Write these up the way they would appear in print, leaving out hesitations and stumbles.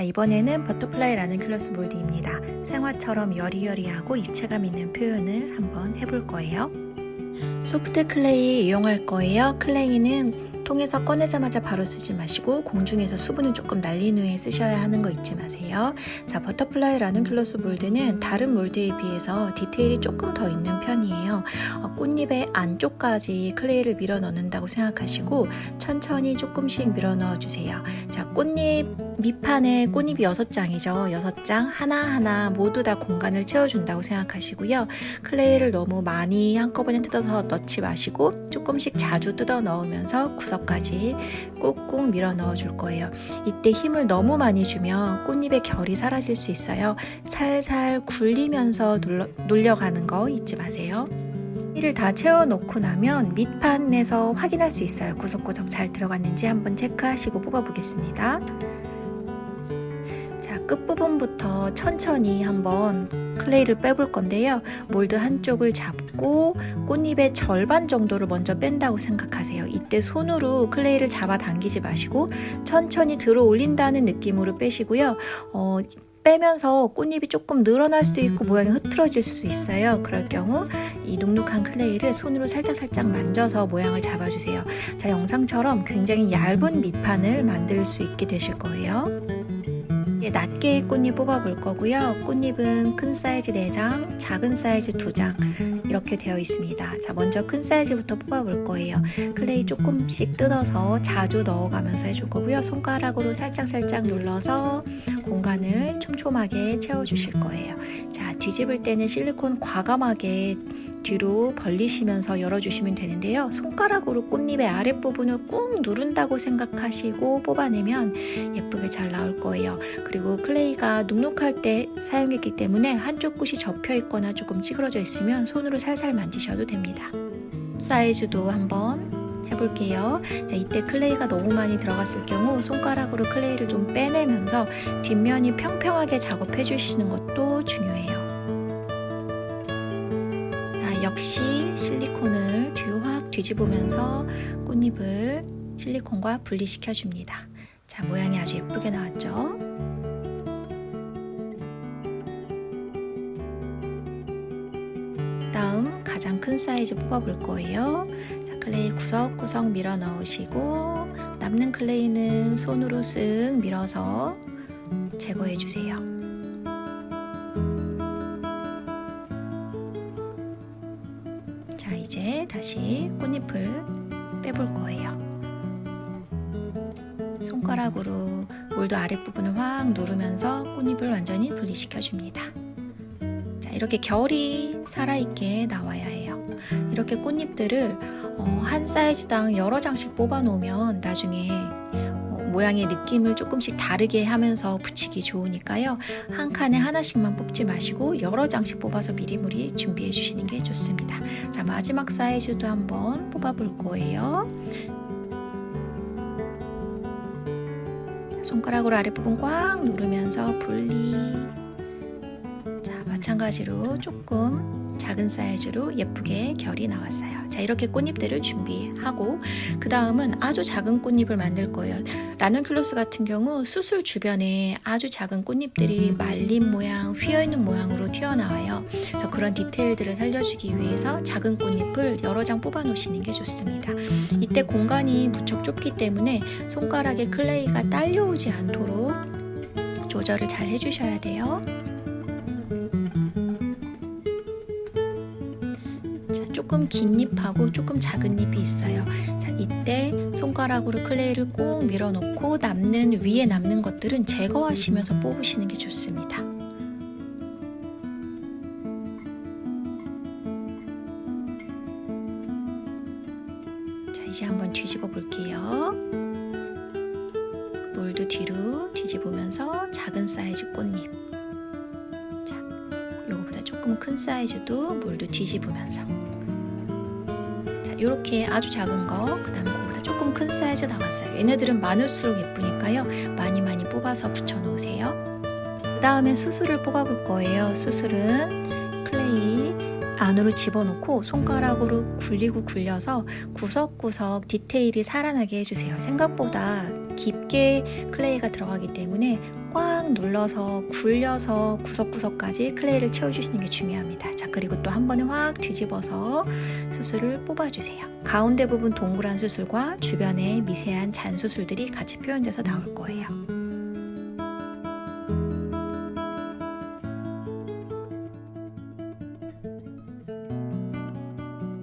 이번에는 버터플라이 라눈큘러스 몰드입니다. 생화처럼 여리여리하고 입체감 있는 표현을 한번 해볼 거예요. 소프트 클레이 이용할 거예요. 클레이는 통에서 꺼내자마자 바로 쓰지 마시고 공중에서 수분을 조금 날린 후에 쓰셔야 하는 거 잊지 마세요. 자, 버터플라이 라눈큘러스 몰드는 다른 몰드에 비해서 디테일이 조금 더 있는 편이에요. 꽃잎의 안쪽까지 클레이를 밀어 넣는다고 생각하시고 천천히 조금씩 밀어 넣어 주세요. 자, 꽃잎 밑판에 꽃잎이 6장이죠. 6장 하나하나 모두 다 공간을 채워준다고 생각하시고요. 클레이를 너무 많이 한꺼번에 뜯어서 넣지 마시고 조금씩 자주 뜯어 넣으면서 구석까지 꾹꾹 밀어 넣어 줄 거예요. 이때 힘을 너무 많이 주면 꽃잎의 결이 사라질 수 있어요. 살살 굴리면서 눌려가는 거 잊지 마세요. 이를 다 채워놓고 나면 밑판에서 확인할 수 있어요. 구석구석 잘 들어갔는지 한번 체크하시고 뽑아보겠습니다. 자, 끝부분부터 천천히 한번 클레이를 빼볼 건데요. 몰드 한쪽을 잡고 꽃잎의 절반 정도를 먼저 뺀다고 생각하세요. 이때 손으로 클레이를 잡아 당기지 마시고 천천히 들어 올린다는 느낌으로 빼시고요. 빼면서 꽃잎이 조금 늘어날 수도 있고 모양이 흐트러질 수 있어요. 그럴 경우 이 눅눅한 클레이를 손으로 살짝 만져서 모양을 잡아주세요. 자, 영상처럼 굉장히 얇은 밑판을 만들 수 있게 되실 거예요. 낱개의 꽃잎 뽑아볼 거고요. 꽃잎은 큰 사이즈 4장, 작은 사이즈 2장 이렇게 되어 있습니다. 자, 먼저 큰 사이즈부터 뽑아볼 거예요. 클레이 조금씩 뜯어서 자주 넣어가면서 해줄 거고요. 손가락으로 살짝 눌러서 공간을 촘촘하게 채워주실 거예요. 자, 뒤집을 때는 실리콘 과감하게 뒤로 벌리시면서 열어주시면 되는데요. 손가락으로 꽃잎의 아랫부분을 꾹 누른다고 생각하시고 뽑아내면 예쁘게 잘 나올 거예요. 그리고 클레이가 눅눅할 때 사용했기 때문에 한쪽 끝이 접혀 있거나 조금 찌그러져 있으면 손으로 살살 만지셔도 됩니다. 사이즈도 한번 해볼게요. 자, 이때 클레이가 너무 많이 들어갔을 경우 손가락으로 클레이를 좀 빼내면서 뒷면이 평평하게 작업해 주시는 것도 중요해요. 역시 실리콘을 뒤로 확 뒤집으면서 꽃잎을 실리콘과 분리시켜 줍니다. 자, 모양이 아주 예쁘게 나왔죠? 다음 가장 큰 사이즈 뽑아볼 거예요. 자, 클레이 구석구석 밀어 넣으시고 남는 클레이는 손으로 쓱 밀어서 제거해 주세요. 자, 이제 다시 꽃잎을 빼볼 거예요. 손가락으로 몰드 아랫부분을 확 누르면서 꽃잎을 완전히 분리시켜 줍니다. 자, 이렇게 결이 살아있게 나와야 해요. 이렇게 꽃잎들을 한 사이즈당 여러 장씩 뽑아 놓으면 나중에 모양의 느낌을 조금씩 다르게 하면서 붙이기 좋으니까요. 한 칸에 하나씩만 뽑지 마시고 여러 장씩 뽑아서 미리미리 준비해 주시는 게 좋습니다. 자, 마지막 사이즈도 한번 뽑아 볼 거예요. 손가락으로 아랫부분 꽉 누르면서 분리. 자, 마찬가지로 조금 작은 사이즈로 예쁘게 결이 나왔어요. 자, 이렇게 꽃잎들을 준비하고 그 다음은 아주 작은 꽃잎을 만들 거예요. 라눈큘러스 같은 경우 수술 주변에 아주 작은 꽃잎들이 말린 모양, 휘어있는 모양으로 튀어나와요. 그래서 그런 디테일들을 살려주기 위해서 작은 꽃잎을 여러 장 뽑아 놓으시는 게 좋습니다. 이때 공간이 무척 좁기 때문에 손가락에 클레이가 딸려오지 않도록 조절을 잘 해주셔야 돼요. 조금 긴 잎하고 조금 작은 잎이 있어요. 자, 이때 손가락으로 클레이를 꾹 밀어놓고 위에 남는 것들은 제거하시면서 뽑으시는 게 좋습니다. 자, 이제 한번 뒤집어 볼게요. 몰드 뒤로 뒤집으면서 작은 사이즈 꽃잎. 자, 요거보다 조금 큰 사이즈도 몰드 뒤집으면서. 이렇게 아주 작은 거, 그 다음에 그거보다 조금 큰 사이즈 나왔어요. 얘네들은 많을수록 예쁘니까요. 많이 붙여서 붙여 놓으세요. 그 다음에 수술을 뽑아볼 거예요. 수술은 클레이 안으로 집어넣고 손가락으로 굴려서 구석구석 디테일이 살아나게 해주세요. 생각보다 깊게 클레이가 들어가기 때문에 꽉 눌러서 굴려서 구석구석까지 클레이를 채워주시는 게 중요합니다. 자, 그리고 또 한 번에 확 뒤집어서 수술을 뽑아주세요. 가운데 부분 동그란 수술과 주변에 미세한 잔 수술들이 같이 표현돼서 나올 거예요.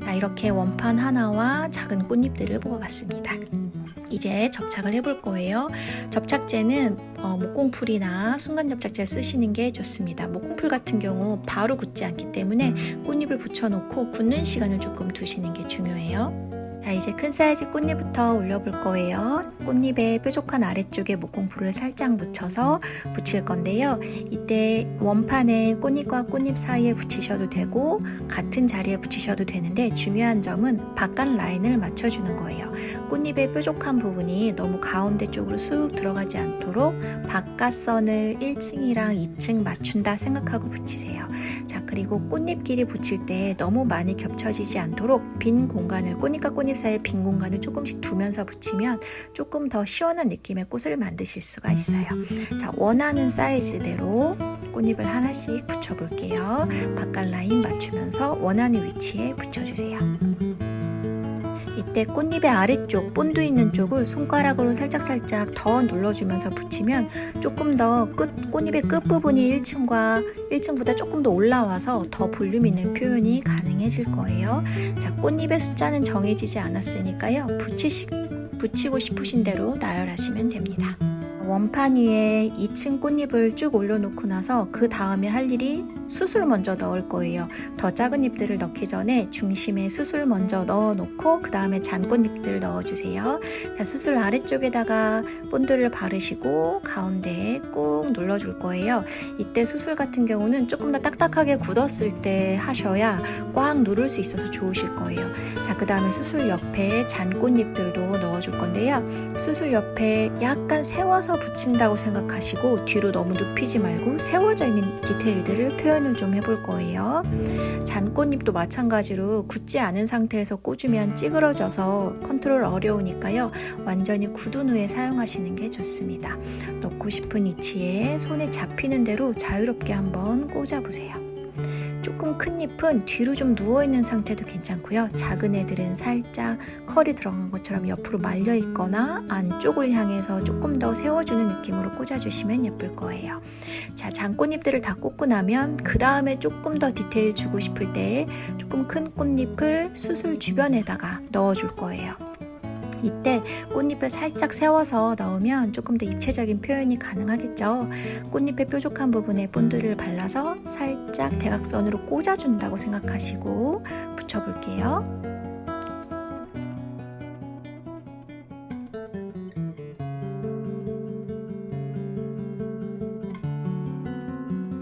자, 이렇게 원판 하나와 작은 꽃잎들을 뽑아봤습니다. 이제 접착을 해볼 거예요. 접착제는 목공풀이나 순간접착제를 쓰시는 게 좋습니다. 목공풀 같은 경우 바로 굳지 않기 때문에 꽃잎을 붙여놓고 굳는 시간을 조금 두시는 게 중요해요. 자, 이제 큰 사이즈 꽃잎부터 올려볼 거예요. 꽃잎의 뾰족한 아래쪽에 목공풀을 살짝 묻혀서 붙일 건데요. 이때 원판에 꽃잎과 꽃잎 사이에 붙이셔도 되고 같은 자리에 붙이셔도 되는데 중요한 점은 바깥 라인을 맞춰주는 거예요. 꽃잎의 뾰족한 부분이 너무 가운데 쪽으로 쑥 들어가지 않도록 바깥선을 1층이랑 2층 맞춘다 생각하고 붙이세요. 자, 그리고 꽃잎끼리 붙일 때 너무 많이 겹쳐지지 않도록 빈 공간을 꽃잎과 꽃잎 사이에 빈 공간을 조금씩 두면서 붙이면 조금 더 시원한 느낌의 꽃을 만드실 수가 있어요. 자, 원하는 사이즈대로 꽃잎을 하나씩 붙여볼게요. 바깥 라인 맞추면서 원하는 위치에 붙여주세요. 이때 꽃잎의 아래쪽, 본드 있는 쪽을 손가락으로 살짝살짝 더 눌러주면서 붙이면 조금 더 꽃잎의 끝부분이 1층보다 조금 더 올라와서 더 볼륨 있는 표현이 가능해질 거예요. 자, 꽃잎의 숫자는 정해지지 않았으니까요. 붙이고 싶으신 대로 나열하시면 됩니다. 원판 위에 2층 꽃잎을 쭉 올려놓고 나서 그 다음에 할 일이 숯을 먼저 넣을 거예요. 더 작은 잎들을 넣기 전에 중심에 숯을 먼저 넣어놓고 그 다음에 잔꽃잎들을 넣어주세요. 자, 숯을 아래쪽에다가 본드를 바르시고 가운데에 꾹 눌러줄 거예요. 이때 숯을 같은 경우는 조금 더 딱딱하게 굳었을 때 하셔야 꽉 누를 수 있어서 좋으실 거예요. 자, 그 다음에 숯을 옆에 잔꽃잎들도 넣어줄 건데요. 숯을 옆에 약간 세워서 붙인다고 생각하시고 뒤로 너무 눕히지 말고 세워져 있는 디테일들을 표현을 좀 해볼 거예요. 잔꽃잎도 마찬가지로 굳지 않은 상태에서 꽂으면 찌그러져서 컨트롤 어려우니까요. 완전히 굳은 후에 사용하시는 게 좋습니다. 넣고 싶은 위치에 손에 잡히는 대로 자유롭게 한번 꽂아보세요. 조금 큰 잎은 뒤로 좀 누워있는 상태도 괜찮고요. 작은 애들은 살짝 컬이 들어간 것처럼 옆으로 말려 있거나 안쪽을 향해서 조금 더 세워주는 느낌으로 꽂아주시면 예쁠 거예요. 자, 잔꽃잎들을 다 꽂고 나면 그 다음에 조금 더 디테일 주고 싶을 때 조금 큰 꽃잎을 수술 주변에다가 넣어줄 거예요. 이때 꽃잎을 살짝 세워서 넣으면 조금 더 입체적인 표현이 가능하겠죠. 꽃잎의 뾰족한 부분에 본드를 발라서 살짝 대각선으로 꽂아준다고 생각하시고 붙여볼게요.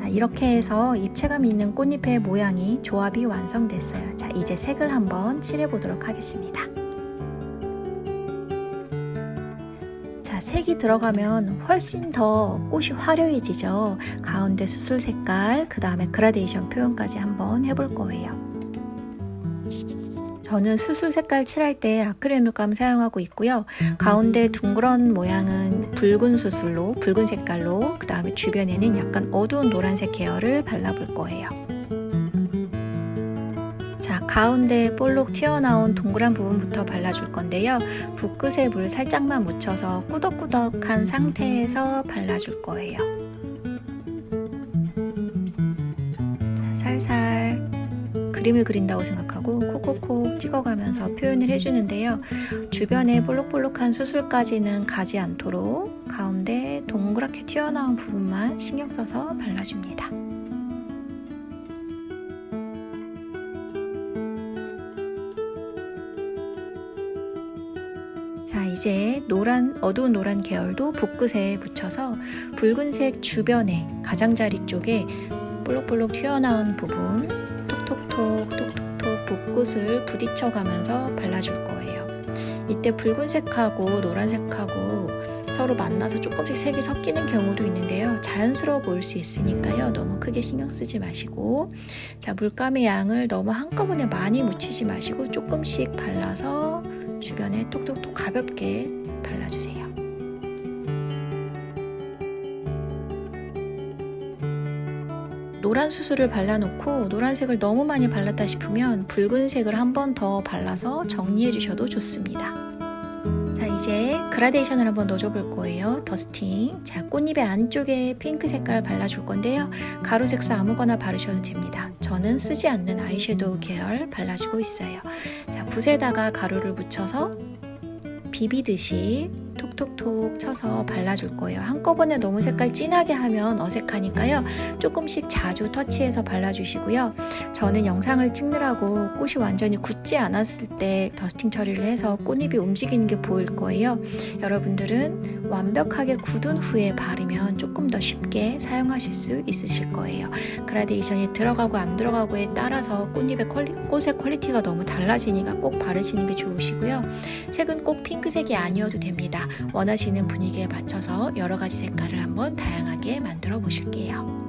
이렇게 해서 입체감 있는 꽃잎의 모양이 조합이 완성됐어요. 자, 이제 색을 한번 칠해 보도록 하겠습니다. 자, 색이 들어가면 훨씬 더 꽃이 화려해지죠. 가운데 수술 색깔, 그 다음에 그라데이션 표현까지 한번 해볼 거예요. 저는 수술 색깔 칠할 때 아크릴 물감 사용하고 있고요. 가운데 둥그런 모양은 붉은 수술로, 붉은 색깔로, 그 다음에 주변에는 약간 어두운 노란색 계열을 발라볼 거예요. 자, 가운데 볼록 튀어나온 동그란 부분부터 발라줄 건데요. 붓끝에 물 살짝만 묻혀서 꾸덕꾸덕한 상태에서 발라줄 거예요. 자, 살살 그림을 그린다고 생각하고 콕콕콕 찍어가면서 표현을 해주는데요. 주변에 볼록볼록한 수술까지는 가지 않도록 가운데 동그랗게 튀어나온 부분만 신경 써서 발라줍니다. 자, 이제 어두운 노란 계열도 붓끝에 묻혀서 붉은색 주변에 가장자리 쪽에 볼록볼록 튀어나온 부분 톡톡톡 붓끝을 부딪혀가면서 발라줄 거예요. 이때 붉은색하고 노란색하고 서로 만나서 조금씩 색이 섞이는 경우도 있는데요. 자연스러워 보일 수 있으니까요. 너무 크게 신경 쓰지 마시고, 자, 물감의 양을 너무 한꺼번에 많이 묻히지 마시고 조금씩 발라서 주변에 톡톡톡 가볍게 발라주세요. 노란 수술을 발라놓고 노란색을 너무 많이 발랐다 싶으면 붉은색을 한 번 더 발라서 정리해 주셔도 좋습니다. 자, 이제 그라데이션을 한번 넣어줘 볼 거예요. 더스팅. 자, 꽃잎의 안쪽에 핑크 색깔 발라줄 건데요. 가루 색소 아무거나 바르셔도 됩니다. 저는 쓰지 않는 아이섀도우 계열 발라주고 있어요. 자, 붓에다가 가루를 묻혀서 비비듯이 톡톡톡 쳐서 발라줄 거예요. 한꺼번에 너무 색깔 진하게 하면 어색하니까요. 조금씩 자주 터치해서 발라주시고요. 저는 영상을 찍느라고 꽃이 완전히 굳지 않았을 때 더스팅 처리를 해서 꽃잎이 움직이는 게 보일 거예요. 여러분들은 완벽하게 굳은 후에 바르면 조금 더 쉽게 사용하실 수 있으실 거예요. 그라데이션이 들어가고 안 들어가고에 따라서 꽃의 퀄리티가 너무 달라지니까 꼭 바르시는 게 좋으시고요. 색은 꼭 핑크색이 아니어도 됩니다. 원하시는 분위기에 맞춰서 여러 가지 색깔을 한번 다양하게 만들어 보실게요.